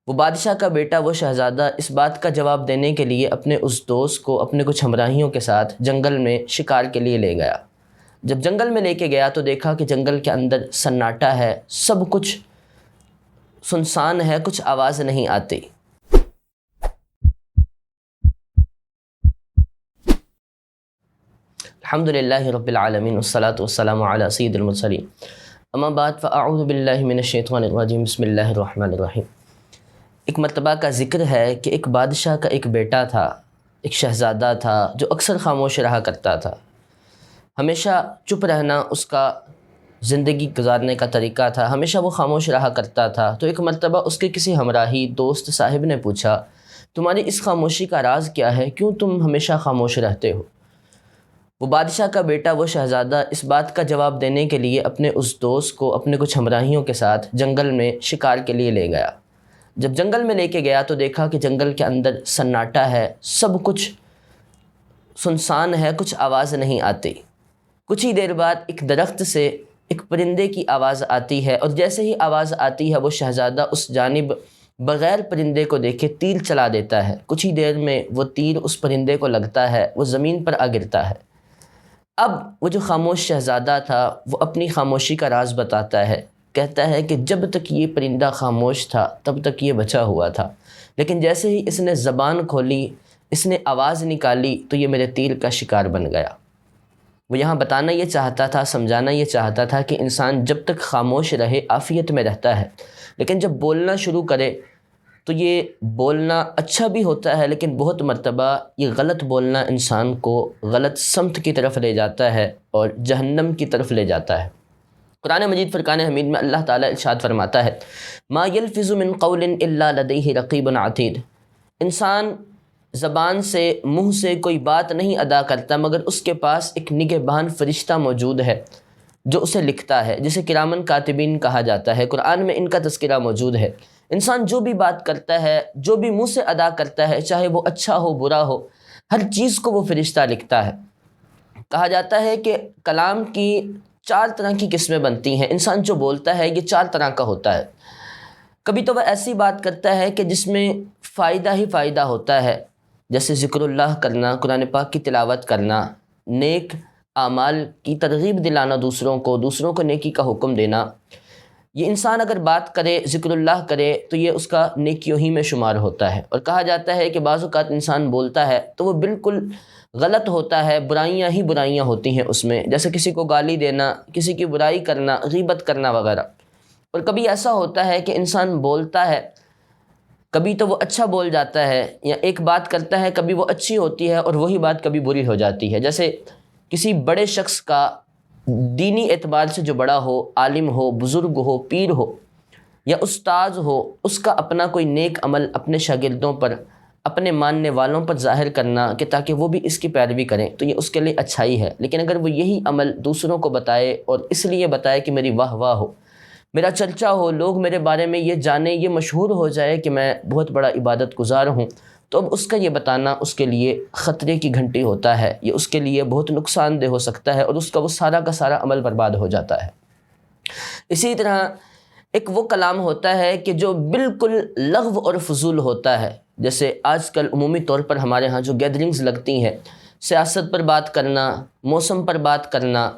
وہ بادشاہ کا بیٹا وہ شہزادہ اس بات کا جواب دینے کے لیے اپنے اس دوست کو اپنے کچھ ہمراہیوں کے ساتھ جنگل میں شکار کے لیے لے گیا۔ جب جنگل میں لے کے گیا تو دیکھا کہ جنگل کے اندر سناٹا ہے، سب کچھ سنسان ہے، کچھ آواز نہیں آتی۔ الحمدللہ رب العالمین والصلاة والسلام علی سید المرسلین، اما بعد فاعوذ باللہ من الشیطان الرجیم، بسم اللہ الرحمن الرحیم۔ ایک مرتبہ کا ذکر ہے کہ ایک بادشاہ کا ایک بیٹا تھا، ایک شہزادہ تھا جو اکثر خاموش رہا کرتا تھا۔ ہمیشہ چپ رہنا اس کا زندگی گزارنے کا طریقہ تھا، ہمیشہ وہ خاموش رہا کرتا تھا۔ تو ایک مرتبہ اس کے کسی ہمراہی دوست صاحب نے پوچھا، تمہاری اس خاموشی کا راز کیا ہے؟ کیوں تم ہمیشہ خاموش رہتے ہو؟ وہ بادشاہ کا بیٹا وہ شہزادہ اس بات کا جواب دینے کے لیے اپنے اس دوست کو اپنے کچھ ہمراہیوں کے ساتھ جنگل میں شکار کے لیے لے گیا۔ جب جنگل میں لے کے گیا تو دیکھا کہ جنگل کے اندر سناٹا ہے، سب کچھ سنسان ہے، کچھ آواز نہیں آتی۔ کچھ ہی دیر بعد ایک درخت سے ایک پرندے کی آواز آتی ہے، اور جیسے ہی آواز آتی ہے وہ شہزادہ اس جانب بغیر پرندے کو دیکھے تیر چلا دیتا ہے۔ کچھ ہی دیر میں وہ تیر اس پرندے کو لگتا ہے، وہ زمین پر آ گرتا ہے۔ اب وہ جو خاموش شہزادہ تھا وہ اپنی خاموشی کا راز بتاتا ہے، کہتا ہے کہ جب تک یہ پرندہ خاموش تھا تب تک یہ بچا ہوا تھا، لیکن جیسے ہی اس نے زبان کھولی، اس نے آواز نکالی تو یہ میرے تیر کا شکار بن گیا۔ وہ یہاں بتانا یہ چاہتا تھا، سمجھانا یہ چاہتا تھا کہ انسان جب تک خاموش رہے عافیت میں رہتا ہے، لیکن جب بولنا شروع کرے تو یہ بولنا اچھا بھی ہوتا ہے، لیکن بہت مرتبہ یہ غلط بولنا انسان کو غلط سمت کی طرف لے جاتا ہے اور جہنم کی طرف لے جاتا ہے۔ قرآن مجید فرقان حمید میں اللہ تعالیٰ ارشاد فرماتا ہے، ما یلفظ من قول الا لدیہ رقیب عتید۔ انسان زبان سے، منہ سے کوئی بات نہیں ادا کرتا مگر اس کے پاس ایک نگہبان فرشتہ موجود ہے جو اسے لکھتا ہے، جسے کرامن کاتبین کہا جاتا ہے۔ قرآن میں ان کا تذکرہ موجود ہے۔ انسان جو بھی بات کرتا ہے، جو بھی منہ سے ادا کرتا ہے، چاہے وہ اچھا ہو برا ہو، ہر چیز کو وہ فرشتہ لکھتا ہے۔ کہا جاتا ہے کہ کلام کی 4 طرح کی قسمیں بنتی ہیں۔ انسان جو بولتا ہے یہ 4 طرح کا ہوتا ہے۔ کبھی تو وہ ایسی بات کرتا ہے کہ جس میں فائدہ ہی فائدہ ہوتا ہے، جیسے ذکر اللہ کرنا، قرآن پاک کی تلاوت کرنا، نیک اعمال کی ترغیب دلانا دوسروں کو نیکی کا حکم دینا۔ یہ انسان اگر بات کرے، ذکر اللہ کرے تو یہ اس کا نیکیوں ہی میں شمار ہوتا ہے۔ اور کہا جاتا ہے کہ بعض اوقات انسان بولتا ہے تو وہ بالکل غلط ہوتا ہے، برائیاں ہی برائیاں ہوتی ہیں اس میں، جیسے کسی کو گالی دینا، کسی کی برائی کرنا، غیبت کرنا وغیرہ۔ اور کبھی ایسا ہوتا ہے کہ انسان بولتا ہے، کبھی تو وہ اچھا بول جاتا ہے، یا ایک بات کرتا ہے کبھی وہ اچھی ہوتی ہے اور وہی بات کبھی بری ہو جاتی ہے۔ جیسے کسی بڑے شخص کا دینی اعتبار سے جو بڑا ہو، عالم ہو، بزرگ ہو، پیر ہو یا استاذ ہو، اس کا اپنا کوئی نیک عمل اپنے شاگردوں پر، اپنے ماننے والوں پر ظاہر کرنا کہ تاکہ وہ بھی اس کی پیروی کریں، تو یہ اس کے لیے اچھائی ہے۔ لیکن اگر وہ یہی عمل دوسروں کو بتائے اور اس لیے بتائے کہ میری واہ واہ ہو، میرا چرچا ہو، لوگ میرے بارے میں یہ جانیں، یہ مشہور ہو جائے کہ میں بہت بڑا عبادت گزار ہوں، تو اب اس کا یہ بتانا اس کے لیے خطرے کی گھنٹی ہوتا ہے، یہ اس کے لیے بہت نقصان دہ ہو سکتا ہے، اور اس کا وہ سارا کا سارا عمل برباد ہو جاتا ہے۔ اسی طرح ایک وہ کلام ہوتا ہے کہ جو بالکل لغو اور فضول ہوتا ہے، جیسے آج کل عمومی طور پر ہمارے ہاں جو گیدرنگز لگتی ہیں، سیاست پر بات کرنا، موسم پر بات کرنا،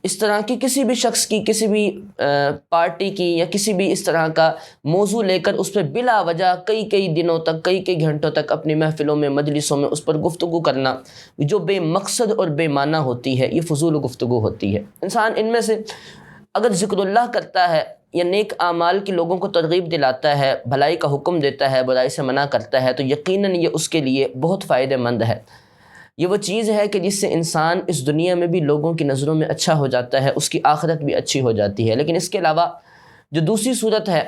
اس طرح کی کسی بھی شخص کی، کسی بھی پارٹی کی یا کسی بھی اس طرح کا موضوع لے کر اس پہ بلا وجہ کئی دنوں تک، کئی گھنٹوں تک اپنی محفلوں میں، مجلسوں میں اس پر گفتگو کرنا، جو بے مقصد اور بے معنی ہوتی ہے، یہ فضول گفتگو ہوتی ہے۔ انسان ان میں سے اگر ذکر اللہ کرتا ہے یا نیک اعمال کی لوگوں کو ترغیب دلاتا ہے، بھلائی کا حکم دیتا ہے، برائی سے منع کرتا ہے، تو یقیناً یہ اس کے لیے بہت فائدہ مند ہے۔ یہ وہ چیز ہے کہ جس سے انسان اس دنیا میں بھی لوگوں کی نظروں میں اچھا ہو جاتا ہے، اس کی آخرت بھی اچھی ہو جاتی ہے۔ لیکن اس کے علاوہ جو دوسری صورت ہے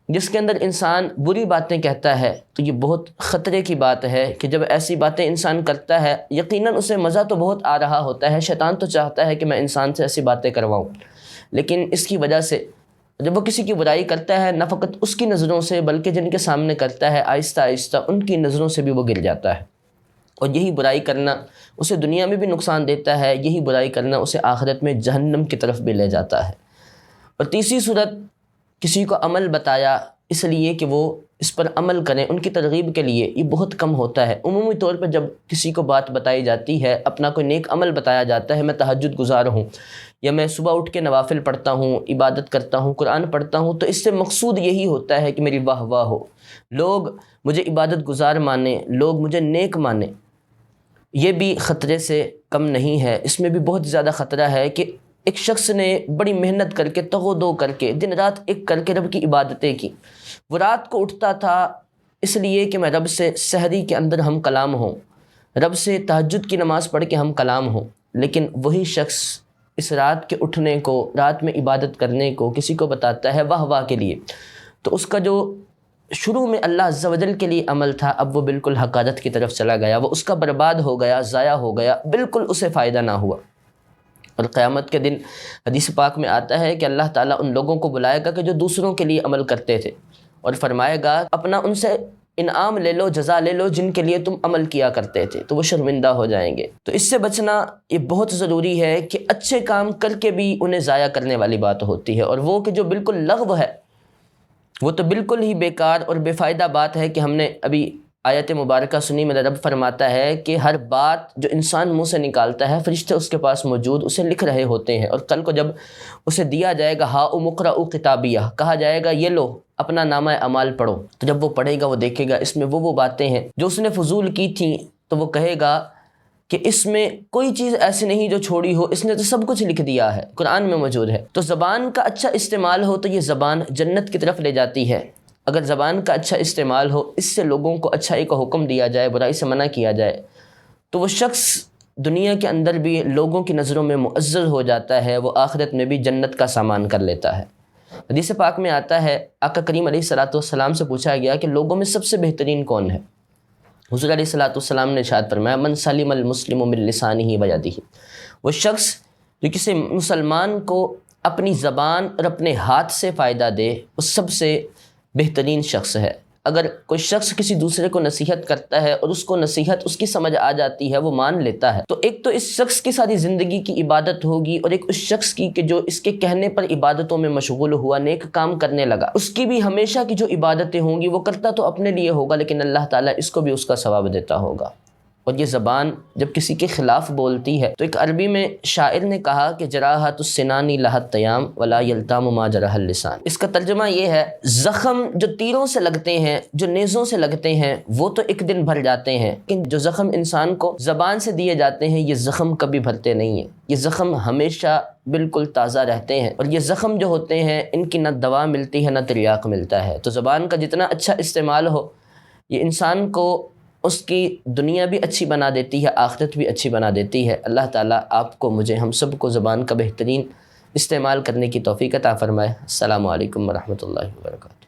جس کے اندر انسان بری باتیں کہتا ہے، تو یہ بہت خطرے کی بات ہے کہ جب ایسی باتیں انسان کرتا ہے، یقیناً اسے مزہ تو بہت آ رہا ہوتا ہے، شیطان تو چاہتا ہے کہ میں انسان سے ایسی باتیں کرواؤں، لیکن اس کی وجہ سے جب وہ کسی کی برائی کرتا ہے، نہ فقط اس کی نظروں سے بلکہ جن کے سامنے کرتا ہے، آہستہ آہستہ ان کی نظروں سے بھی وہ گر جاتا ہے، اور یہی برائی کرنا اسے دنیا میں بھی نقصان دیتا ہے، یہی برائی کرنا اسے آخرت میں جہنم کی طرف بھی لے جاتا ہے۔ اور تیسری صورت، کسی کو عمل بتایا اس لیے کہ وہ اس پر عمل کریں ان کی ترغیب کے لیے، یہ بہت کم ہوتا ہے۔ عمومی طور پر جب کسی کو بات بتائی جاتی ہے، اپنا کوئی نیک عمل بتایا جاتا ہے، میں تہجد گزار ہوں یا میں صبح اٹھ کے نوافل پڑھتا ہوں، عبادت کرتا ہوں، قرآن پڑھتا ہوں، تو اس سے مقصود یہی ہوتا ہے کہ میری واہ واہ ہو، لوگ مجھے عبادت گزار مانیں، لوگ مجھے نیک مانیں۔ یہ بھی خطرے سے کم نہیں ہے، اس میں بھی بہت زیادہ خطرہ ہے کہ ایک شخص نے بڑی محنت کر کے، تگ و دو کر کے، دن رات ایک کر کے رب کی عبادتیں کی۔ وہ رات کو اٹھتا تھا اس لیے کہ میں رب سے سحری کے اندر ہم کلام ہوں، رب سے تہجد کی نماز پڑھ کے ہم کلام ہوں، لیکن وہی شخص اس رات کے اٹھنے کو، رات میں عبادت کرنے کو کسی کو بتاتا ہے واہ واہ کے لیے، تو اس کا جو شروع میں اللہ عز و جل کے لیے عمل تھا، اب وہ بالکل حقارت کی طرف چلا گیا، وہ اس کا برباد ہو گیا، ضائع ہو گیا، بالکل اسے فائدہ نہ ہوا۔ اور قیامت کے دن حدیث پاک میں آتا ہے کہ اللہ تعالیٰ ان لوگوں کو بلائے گا کہ جو دوسروں کے لیے عمل کرتے تھے، اور فرمائے گا اپنا ان سے انعام لے لو، جزا لے لو جن کے لیے تم عمل کیا کرتے تھے، تو وہ شرمندہ ہو جائیں گے۔ تو اس سے بچنا یہ بہت ضروری ہے کہ اچھے کام کر کے بھی انہیں ضائع کرنے والی بات ہوتی ہے، اور وہ کہ جو بالکل لغو ہے، وہ تو بالکل ہی بیکار اور بے فائدہ بات ہے کہ ہم نے ابھی آیت مبارکہ سنی میں رب فرماتا ہے کہ ہر بات جو انسان منہ سے نکالتا ہے فرشتے اس کے پاس موجود اسے لکھ رہے ہوتے ہیں، اور کل کو جب اسے دیا جائے گا ہاؤم اقرؤ کتابیہ، کہا جائے گا یہ لو اپنا نامہ اعمال پڑھو، تو جب وہ پڑھے گا وہ دیکھے گا اس میں وہ باتیں ہیں جو اس نے فضول کی تھیں، تو وہ کہے گا کہ اس میں کوئی چیز ایسی نہیں جو چھوڑی ہو، اس نے تو سب کچھ لکھ دیا ہے، قرآن میں موجود ہے۔ تو زبان کا اچھا استعمال ہو تو یہ زبان جنت کی طرف لے جاتی ہے، اگر زبان کا اچھا استعمال ہو، اس سے لوگوں کو اچھائی کا حکم دیا جائے، برائی سے منع کیا جائے، تو وہ شخص دنیا کے اندر بھی لوگوں کی نظروں میں معزز ہو جاتا ہے، وہ آخرت میں بھی جنت کا سامان کر لیتا ہے۔ حدیث پاک میں آتا ہے، آقا کریم علیہ الصلوۃ والسلام سے پوچھا گیا کہ لوگوں میں سب سے بہترین کون ہے؟ حضور علیہ الصلوۃ والسلام نے ارشاد فرمایا من سلم المسلم من لسانہ و یدہ، وہ شخص جو کسی مسلمان کو اپنی زبان اور اپنے ہاتھ سے فائدہ دے، وہ سب سے بہترین شخص ہے۔ اگر کوئی شخص کسی دوسرے کو نصیحت کرتا ہے اور اس کو نصیحت اس کی سمجھ آ جاتی ہے، وہ مان لیتا ہے، تو ایک تو اس شخص کی ساری زندگی کی عبادت ہوگی، اور ایک اس شخص کی کہ جو اس کے کہنے پر عبادتوں میں مشغول ہوا، نیک کام کرنے لگا، اس کی بھی ہمیشہ کی جو عبادتیں ہوں گی وہ کرتا تو اپنے لیے ہوگا، لیکن اللہ تعالیٰ اس کو بھی اس کا ثواب دیتا ہوگا۔ اور یہ زبان جب کسی کے خلاف بولتی ہے، تو ایک عربی میں شاعر نے کہا کہ جراحت السنان لها التیام ولا یلتام ما جرح اللسان، اس کا ترجمہ یہ ہے زخم جو تیروں سے لگتے ہیں، جو نیزوں سے لگتے ہیں، وہ تو ایک دن بھر جاتے ہیں، لیکن جو زخم انسان کو زبان سے دیے جاتے ہیں یہ زخم کبھی بھرتے نہیں ہیں، یہ زخم ہمیشہ بالکل تازہ رہتے ہیں، اور یہ زخم جو ہوتے ہیں ان کی نہ دوا ملتی ہے نہ تریاق ملتا ہے۔ تو زبان کا جتنا اچھا استعمال ہو، یہ انسان کو اس کی دنیا بھی اچھی بنا دیتی ہے، آخرت بھی اچھی بنا دیتی ہے۔ اللہ تعالیٰ آپ کو، مجھے، ہم سب کو زبان کا بہترین استعمال کرنے کی توفیق عطا فرمائے۔ السلام علیکم ورحمۃ اللہ وبرکاتہ۔